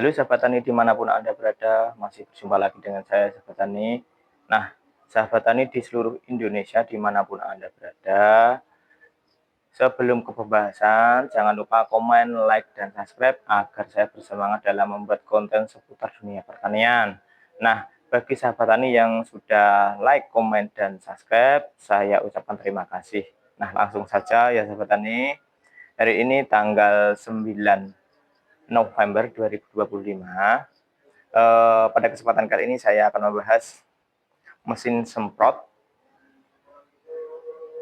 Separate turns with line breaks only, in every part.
Halo sahabat tani dimanapun Anda berada, masih berjumpa lagi dengan saya sahabat tani. Nah, sahabat tani di seluruh Indonesia dimanapun Anda berada, sebelum ke pembahasan, jangan lupa komen, like, dan subscribe agar saya bersemangat dalam membuat konten seputar dunia pertanian. Nah, bagi sahabat tani yang sudah like, komen, dan subscribe, saya ucapkan terima kasih. Nah, langsung saja ya sahabat tani. Hari ini tanggal 9 November 2025. Pada kesempatan kali ini saya akan membahas mesin semprot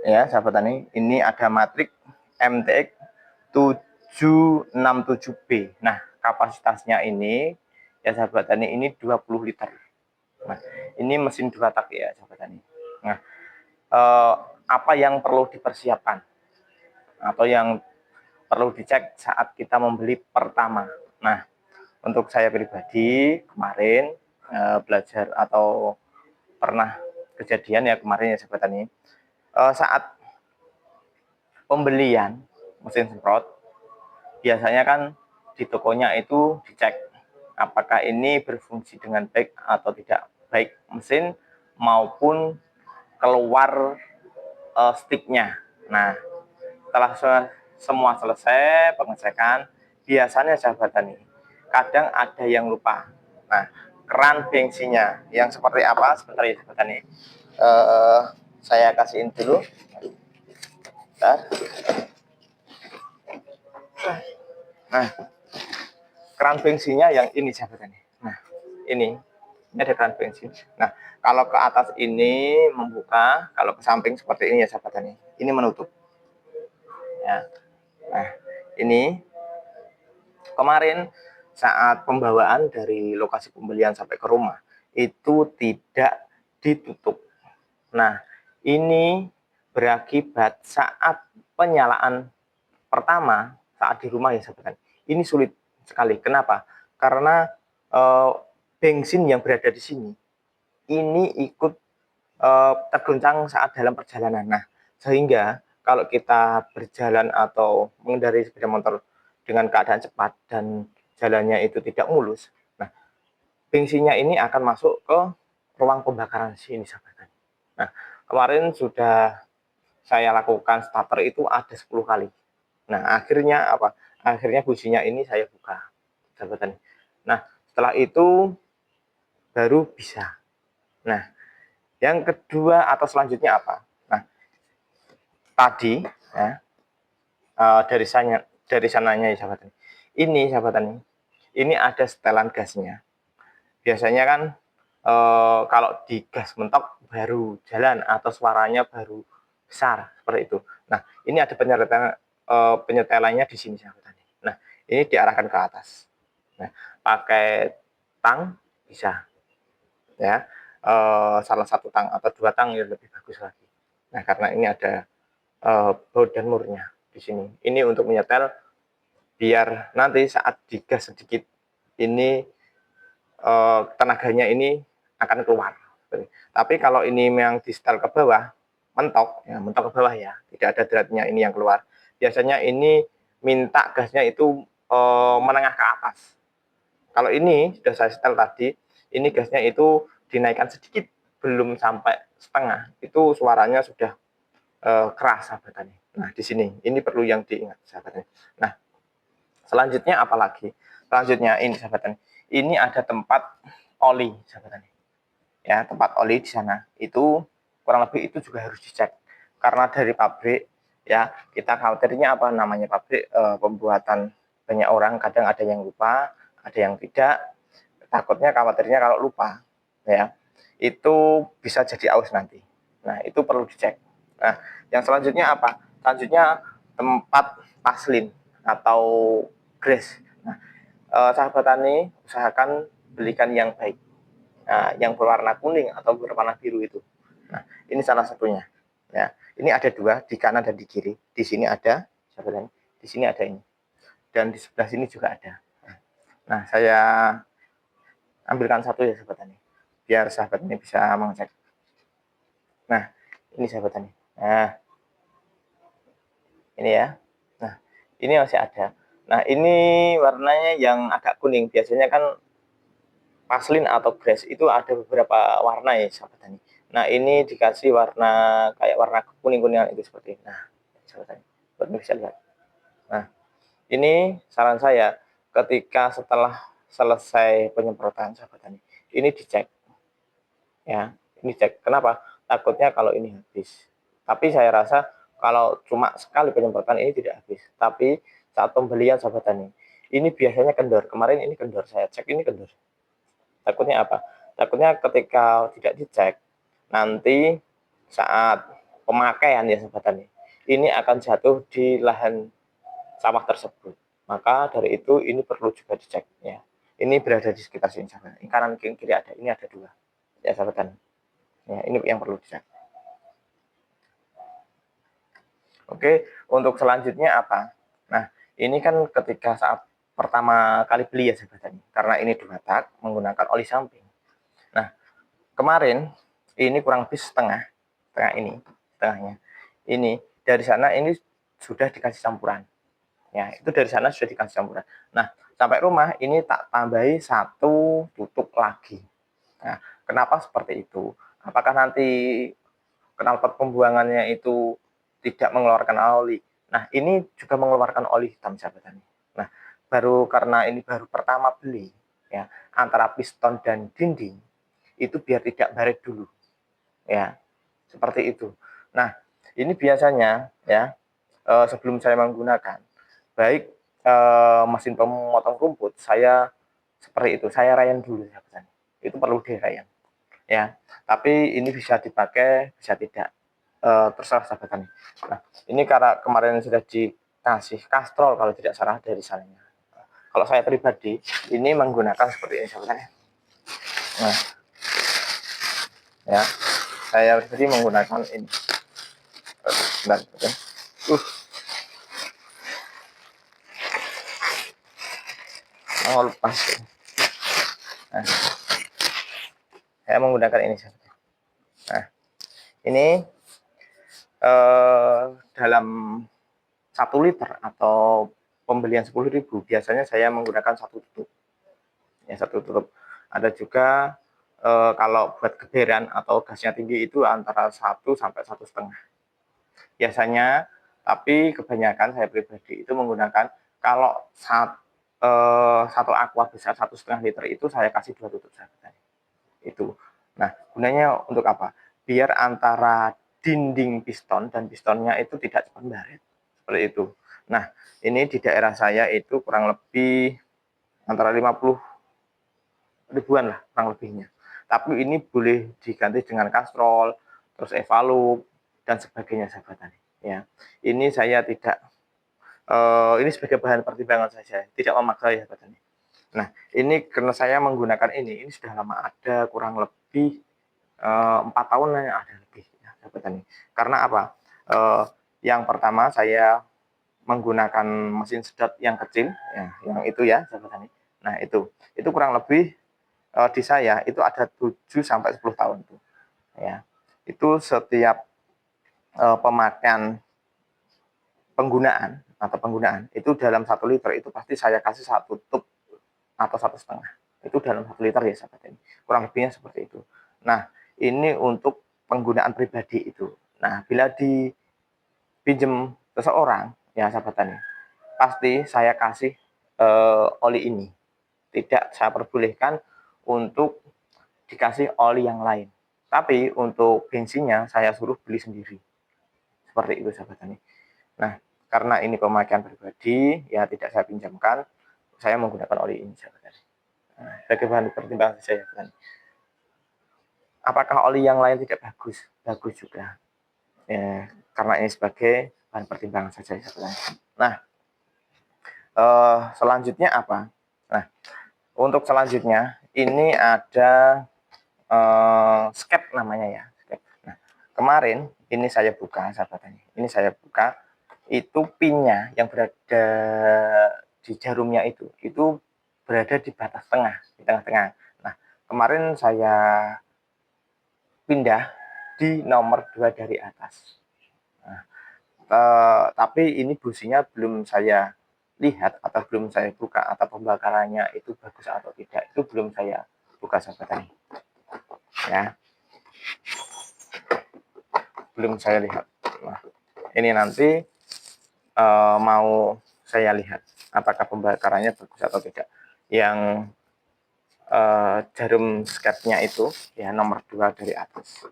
ya sahabat tani. Ini ada Matrix MTX 767B. Nah, kapasitasnya ini ya sahabat tani ini 20 liter. Nah, ini mesin 2 tak ya sahabat tani. Nah, apa yang perlu dipersiapkan atau yang perlu dicek saat kita membeli pertama? Nah, untuk saya pribadi kemarin belajar atau pernah kejadian ya kemarin ya sahabat tani, saat pembelian mesin semprot biasanya kan di tokonya itu dicek apakah ini berfungsi dengan baik atau tidak, baik mesin maupun keluar sticknya. Nah, setelah semua selesai pengecekan, biasanya sahabat tani kadang ada yang lupa. Nah, keran bensinnya yang seperti apa? Sebentar ya sahabat tani. Saya kasihin dulu. Bentar. Nah, keran bensinnya yang ini sahabat tani. Nah, ini ada keran bensin. Nah, kalau ke atas ini membuka, kalau ke samping seperti ini ya sahabat tani. Ini menutup. Ya. Nah, ini kemarin saat pembawaan dari lokasi pembelian sampai ke rumah itu tidak ditutup. Nah, ini berakibat saat penyalaan pertama saat di rumah ya sahabat tani. Ini sulit sekali. Kenapa? Karena bensin yang berada di sini ini ikut terguncang saat dalam perjalanan. Nah, sehingga kalau kita berjalan atau mengendarai sepeda motor dengan keadaan cepat dan jalannya itu tidak mulus, nah bensinnya ini akan masuk ke ruang pembakaran sini sahabat. Nah, kemarin sudah saya lakukan starter itu ada 10 kali. Nah, akhirnya apa? Akhirnya businya ini saya buka sahabat. Nah, setelah itu baru bisa. Nah, yang kedua atau selanjutnya apa? Nah, tadi ya, dari sananya ya sahabat. Ini sahabat tani, ini ada setelan gasnya. Biasanya kan kalau di gas mentok baru jalan atau suaranya baru besar seperti itu. Nah, ini ada penyetelannya di sini sahabat tani. Nah, ini diarahkan ke atas. Nah, pakai tang bisa ya. Salah satu tang atau dua tang yang lebih bagus lagi. Nah, karena ini ada baut dan murnya di sini. Ini untuk menyetel biar nanti saat digas sedikit ini tenaganya ini akan keluar. Tapi kalau ini memang di setel ke bawah, mentok, ya mentok ke bawah ya, tidak ada derajatnya ini yang keluar. Biasanya ini minta gasnya itu menengah ke atas. Kalau ini sudah saya setel tadi, ini gasnya itu dinaikkan sedikit, belum sampai setengah, itu suaranya sudah keras sahabat. Nah, di sini ini perlu yang diingat sahabat. Nah, selanjutnya apalagi? Selanjutnya ini sahabat. Ini ada tempat oli sahabat. Ya, tempat oli di sana itu kurang lebih itu juga harus dicek karena dari pabrik ya kita khawatirnya apa namanya pabrik pembuatan banyak orang kadang ada yang lupa ada yang tidak, takutnya khawatirnya kalau lupa ya itu bisa jadi aus nanti. Nah, itu perlu dicek. Nah, yang selanjutnya apa? Selanjutnya tempat paslin atau grease. Nah, sahabat tani usahakan belikan yang baik. Nah, yang berwarna kuning atau berwarna biru itu. Nah, ini salah satunya. Ya, ini ada dua di kanan dan di kiri. Di sini ada, sahabat tani. Di sini ada ini. Dan di sebelah sini juga ada. Nah, saya ambilkan satu ya sahabat tani. Biar sahabat ini bisa mengecek. Nah, ini sahabat tani. Nah, ini ya. Nah, ini masih ada. Nah, ini warnanya yang agak kuning. Biasanya kan paslin atau grass itu ada beberapa warna ya, sahabat tani. Nah, ini dikasih warna kayak warna kuning-kuningan itu seperti ini. Nah, sahabat tani, bisa lihat. Nah, ini saran saya ketika setelah selesai penyemprotan, sahabat tani, ini dicek ya, ini cek. Kenapa? Takutnya kalau ini habis. Tapi saya rasa kalau cuma sekali penyemprotan ini tidak habis. Tapi saat pembelian, sahabat tani, ini biasanya kendor. Kemarin ini kendor, saya cek ini kendor. Takutnya apa? Takutnya ketika tidak dicek, nanti saat pemakaian ya, sahabat tani, ini akan jatuh di lahan sawah tersebut. Maka dari itu ini perlu juga dicek ya. Ini berada di sekitar sini, sahabat. Ini kanan kiri ada, ini ada dua ya, sahabat tani. Ya, ini yang perlu dicek. Oke, untuk selanjutnya apa? Nah, ini kan ketika saat pertama kali beli ya, sahabat tani, karena ini 2 tak menggunakan oli samping. Nah, kemarin ini kurang lebih setengah ini, setengahnya. Ini dari sana ini sudah dikasih campuran. Ya, itu dari sana sudah dikasih campuran. Nah, sampai rumah ini tak tambahi 1 tutup lagi. Nah, kenapa seperti itu? Apakah nanti knalpot pembuangannya itu tidak mengeluarkan oli? Nah, ini juga mengeluarkan oli hitam, sahabat tani. Nah, karena ini baru pertama beli, ya, antara piston dan dinding itu biar tidak baret dulu, ya, seperti itu. Nah, ini biasanya ya, sebelum saya menggunakan baik mesin pemotong rumput, saya seperti itu, saya rayan dulu, sahabat tani. Itu perlu dirayan ya, tapi ini bisa dipakai bisa tidak, terserah, sahabat tani. Nah, ini karena kemarin sudah dikasih kastrol kalau tidak salah dari sananya. Kalau saya pribadi ini menggunakan seperti ini, sahabat tani. Nah, ya, saya pribadi menggunakan ini. Bentar, okay. Mau lepas. Nah, saya menggunakan ini, sahabat. Nah, ini dalam 1 liter atau pembelian 10.000 biasanya saya menggunakan 1 tutup ya, 1 tutup. Ada juga kalau buat geberan atau gasnya tinggi itu antara 1 sampai 1,5 biasanya. Tapi kebanyakan saya pribadi itu menggunakan kalau satu aqua besar 1,5 liter itu saya kasih 2 tutup, sahabat. Itu. Nah, gunanya untuk apa? Biar antara dinding piston dan pistonnya itu tidak cepat baret. Seperti itu. Nah, ini di daerah saya itu kurang lebih antara 50 ribuan lah kurang lebihnya. Tapi ini boleh diganti dengan kastrol, terus evalup dan sebagainya, sahabat tani. Ya, ini saya tidak ini sebagai bahan pertimbangan saja, tidak memaksa ya, sahabat tani. Nah, ini karena saya menggunakan ini sudah lama ada, kurang lebih 4 tahun lah ada lebih ya, sahabat tani. Karena apa? Yang pertama saya menggunakan mesin sedot yang kecil, ya, yang itu ya, sahabat tani. Nah, itu kurang lebih di saya itu ada 7 sampai 10 tahun tuh. Ya. Itu setiap pemakaian penggunaan itu dalam 1 liter itu pasti saya kasih 1 tutup atau 1,5. Itu dalam 1 liter ya, sahabat ini. Kurang lebihnya seperti itu. Nah, ini untuk penggunaan pribadi itu. Nah, bila dipinjam seseorang ya, sahabat tani, pasti saya kasih oli ini. Tidak saya perbolehkan untuk dikasih oli yang lain. Tapi untuk bensinnya saya suruh beli sendiri. Seperti itu, sahabat tani. Nah, karena ini pemakaian pribadi, ya tidak saya pinjamkan, saya menggunakan oli ini, sahabat tani. Nah, sebagai bahan pertimbangan saya, sahabat tani. Apakah oli yang lain tidak bagus? Bagus juga. Ya, karena ini sebagai bahan pertimbangan saja, sahabat tani. Nah, selanjutnya apa? Nah, untuk selanjutnya ini ada skep namanya ya. Skep. Nah, kemarin ini saya buka, sahabat tani. Ini saya buka, itu pinnya yang berada di jarumnya itu berada di batas tengah, di tengah-tengah. Nah, kemarin saya pindah di nomor 2 dari atas. Nah, tapi ini businya belum saya lihat atau belum saya buka, atau pembakarannya itu bagus atau tidak, itu belum saya buka sahabat tani ya, belum saya lihat. Nah, ini nanti mau saya lihat apakah pembakarannya bagus atau tidak. Yang jarum sketnya itu ya nomor 2 dari atas.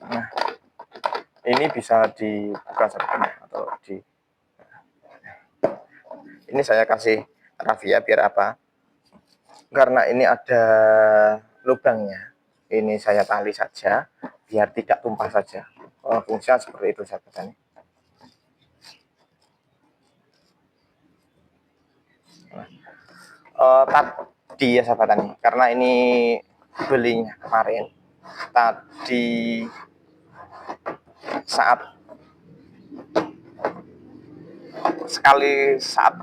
Nah, ini bisa dibuka seperti atau di ini saya kasih rafia biar apa? Karena ini ada lubangnya. Ini saya tali saja biar tidak tumpah saja. Fungsinya seperti itu sahabat tani. Tadi ya sahabat tani, karena ini belinya kemarin. Tadi saat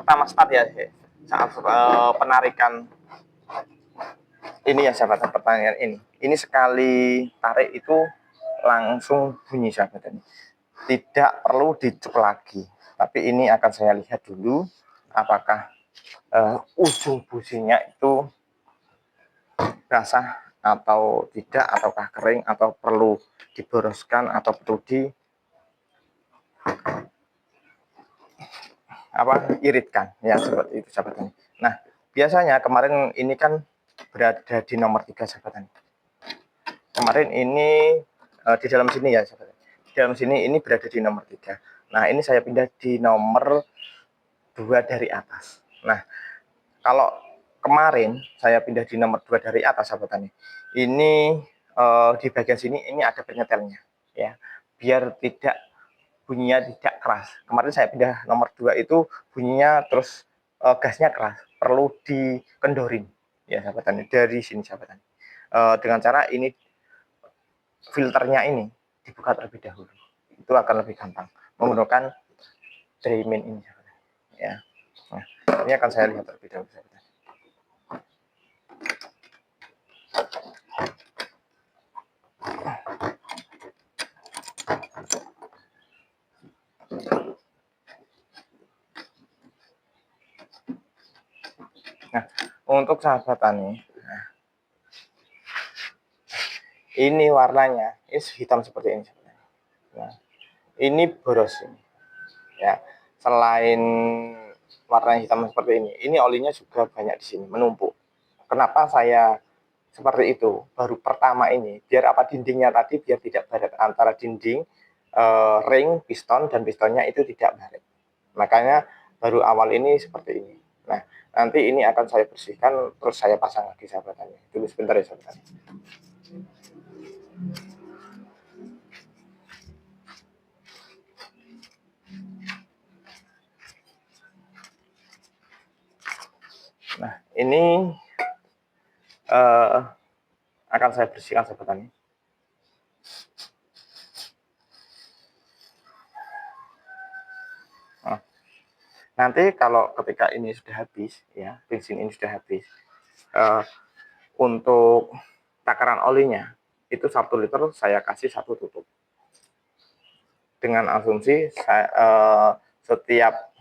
pertama start ya, saat penarikan ini ya sahabat, pertanyaan ini sekali tarik itu langsung bunyi sahabat tani, tidak perlu dicek lagi. Tapi ini akan saya lihat dulu apakah ujung businya itu basah atau tidak, ataukah kering, atau perlu diboroskan, atau perlu iritkan ya, seperti itu sahabat tani. Nah, biasanya kemarin ini kan berada di nomor 3 sahabat tani. Kemarin ini di dalam sini ya sahabat tani. Di dalam sini ini berada di nomor 3. Nah, ini saya pindah di nomor 2 dari atas. Nah, kalau kemarin saya pindah di nomor 2 dari atas sahabat tani, ini di bagian sini ini ada penyetelnya ya, biar tidak bunyinya tidak keras. Kemarin saya pindah nomor 2 itu bunyinya terus gasnya keras, perlu dikendorin ya sahabat tani, dari sini sahabat tani. Dengan cara ini filternya ini dibuka terlebih dahulu, itu akan lebih gampang menggunakan Draimin ini sahabat tani ya. Nah, ini akan saya lihat terlebih dahulu sahabat tani. Nah, untuk sahabat tani, nah, ini warnanya ini hitam seperti ini. Nah, ini boros ini. Ya, selain warna hitam seperti ini olinya juga banyak di sini menumpuk. Kenapa saya seperti itu? Baru pertama ini, biar apa, dindingnya tadi biar tidak baret, antara dinding ring piston dan pistonnya itu tidak baret. Makanya baru awal ini seperti ini. Nah, nanti ini akan saya bersihkan terus saya pasang lagi sahabat tani. Tunggu sebentar ya sahabat tani. Nah, ini akan saya bersihkan sahabat tani. Nah, nanti kalau ketika ini sudah habis ya, bensin ini sudah habis, untuk takaran olinya itu 1 liter saya kasih 1 tutup, dengan asumsi setiap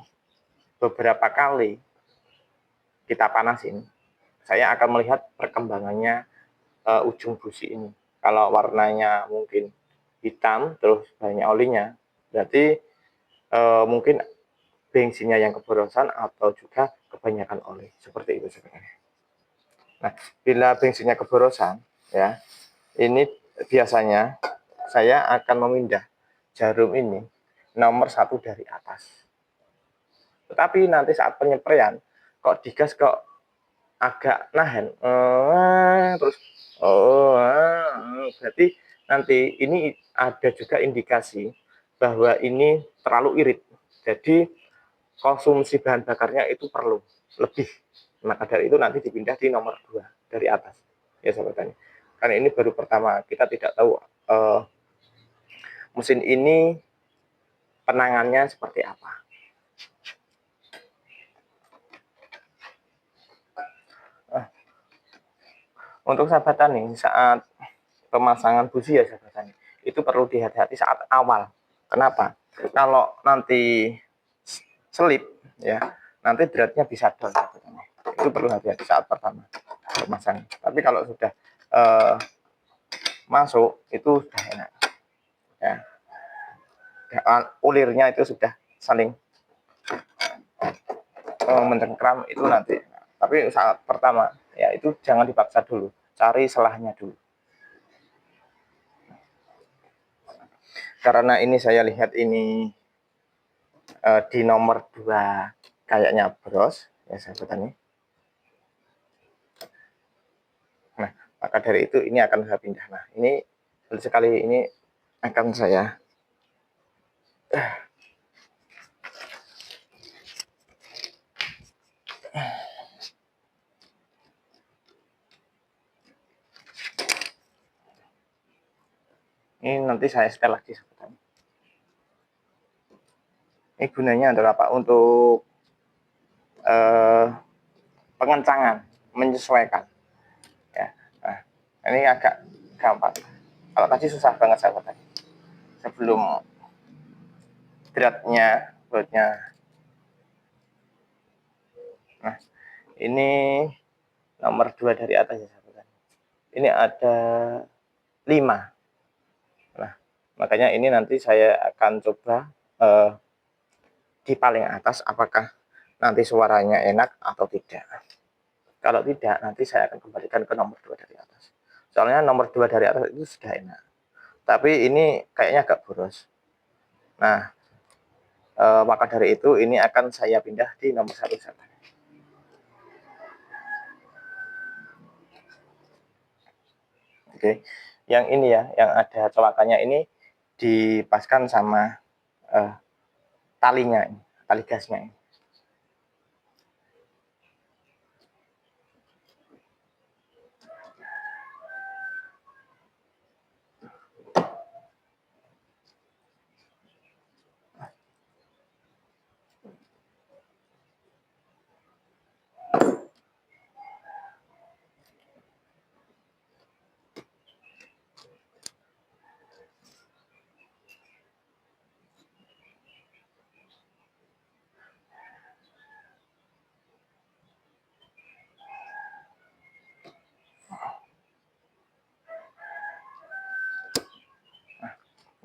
beberapa kali kita panasin, saya akan melihat perkembangannya ujung busi ini. Kalau warnanya mungkin hitam terus banyak olinya, berarti mungkin bensinnya yang keborosan atau juga kebanyakan oli, seperti itu sebenarnya. Nah, bila bensinnya keborosan ya, ini biasanya saya akan memindah jarum ini nomor 1 dari atas. Tetapi nanti saat penyepraian kok digas kok agak nahan, terus berarti nanti ini ada juga indikasi bahwa ini terlalu irit. Jadi konsumsi bahan bakarnya itu perlu lebih. Maka dari itu nanti dipindah di nomor 2 dari atas. Ya sahabat tani. Karena ini baru pertama, kita tidak tahu mesin ini penangannya seperti apa. Untuk sahabat tani, saat pemasangan busi ya sahabat tani, itu perlu dihati-hati saat awal. Kenapa? kalau nanti selip ya, nanti dratnya bisa down. Itu perlu hati-hati saat pertama masang. Tapi kalau sudah masuk itu sudah enak ya, ulirnya itu sudah saling mencengkram itu nanti. Tapi saat pertama ya itu jangan dipaksa dulu, cari selahnya dulu. Karena ini saya lihat ini di nomor 2 kayaknya bros ya sahabat tani. Nah, maka dari itu ini akan saya pindah. Nah, ini sekali ini akan saya ini nanti saya setel lagi sahabat. Ini gunanya adalah apa? Untuk pengencangan, menyesuaikan ya. Nah, ini agak gampang. Kalau tadi susah banget sahabat tadi. Sebelum dratnya, bautnya. Nah, ini nomor 2 dari atas ya sahabat. Ini ada 5. Nah, makanya ini nanti saya akan coba di paling atas apakah nanti suaranya enak atau tidak. Kalau tidak, nanti saya akan kembalikan ke nomor 2 dari atas. Soalnya nomor 2 dari atas itu sudah enak. Tapi ini kayaknya agak boros. Nah, maka dari itu ini akan saya pindah di nomor 1 saja. Oke, yang ini ya, yang ada colokannya ini dipaskan sama talinya, tali gasnya.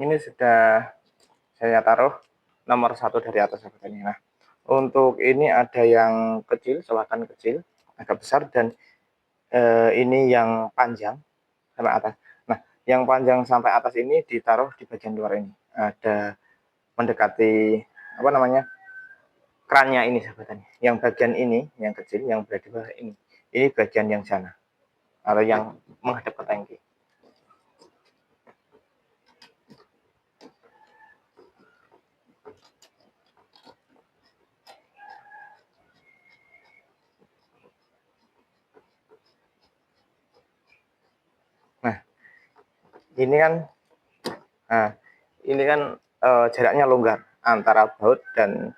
Ini sudah saya taruh nomor 1 dari atas sahabat. Nah, untuk ini ada yang kecil, colokan kecil, agak besar, dan ini yang panjang sampai atas. Nah, yang panjang sampai atas ini ditaruh di bagian luar ini. Ada mendekati apa namanya? Krannya ini sahabat. Yang bagian ini, yang kecil, yang berada di bawah ini. Ini bagian yang sana atau yang menghadap ke tangki. Nah, ini kan nah, ini kan jaraknya longgar antara baut dan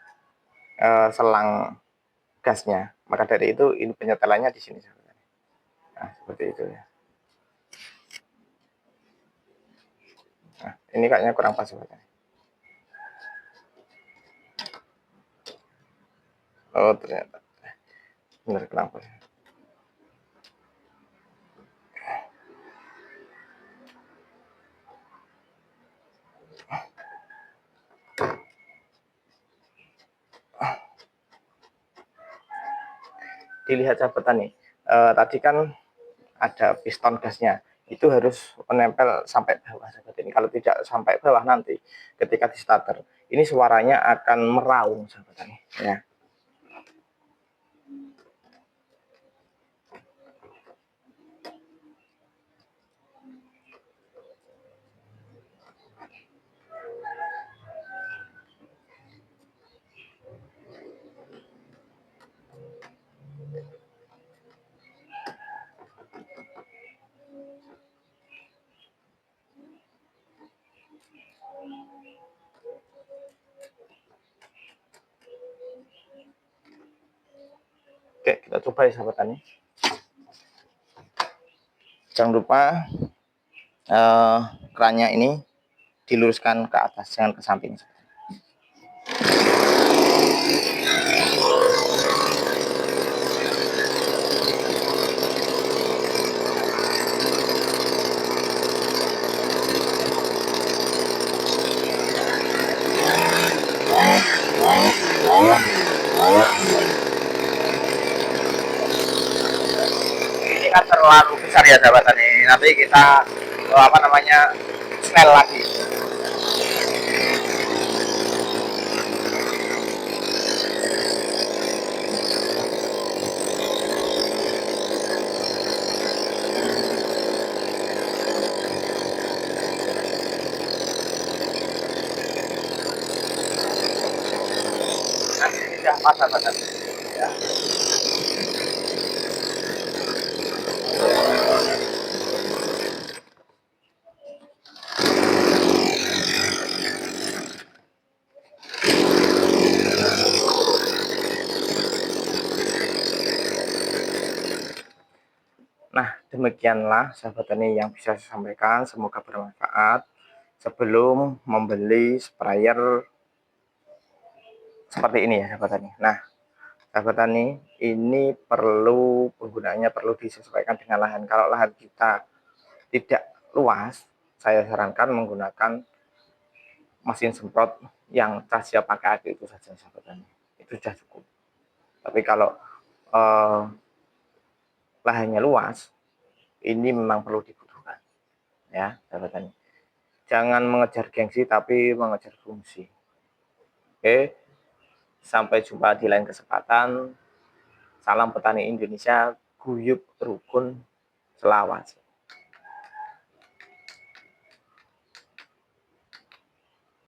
selang gasnya. Maka dari itu ini penyetelannya di sini. Nah, seperti itu ya. Nah, ini kayaknya kurang pas sahabat. Oh, ternyata benar kenapa? Dilihat sahabat tani. Tadi kan ada piston gasnya. Itu harus menempel sampai bawah sahabat ini. Kalau tidak sampai bawah nanti ketika di starter, ini suaranya akan meraung sahabat tani ya. Oke, kita coba ya sahabat tani. Jangan lupa kerannya ini diluruskan ke atas, jangan ke samping. ya sahabat tani. Nanti kita apa namanya setel lagi. Nanti ini sudah pas sahabat tani. Ya. Nah, demikianlah sahabat tani yang bisa saya sampaikan, semoga bermanfaat. Sebelum membeli sprayer seperti ini ya sahabat tani. Nah, sahabat tani, ini perlu penggunaannya perlu disesuaikan dengan lahan. Kalau lahan kita tidak luas, saya sarankan menggunakan mesin semprot yang casnya pakai aki itu saja sahabat tani. Itu sudah cukup. Tapi kalau lahannya luas, ini memang perlu dibutuhkan ya sahabat tani. Jangan mengejar gengsi tapi mengejar fungsi. Oke, sampai jumpa di lain kesempatan. Salam petani Indonesia, guyup rukun, selawat.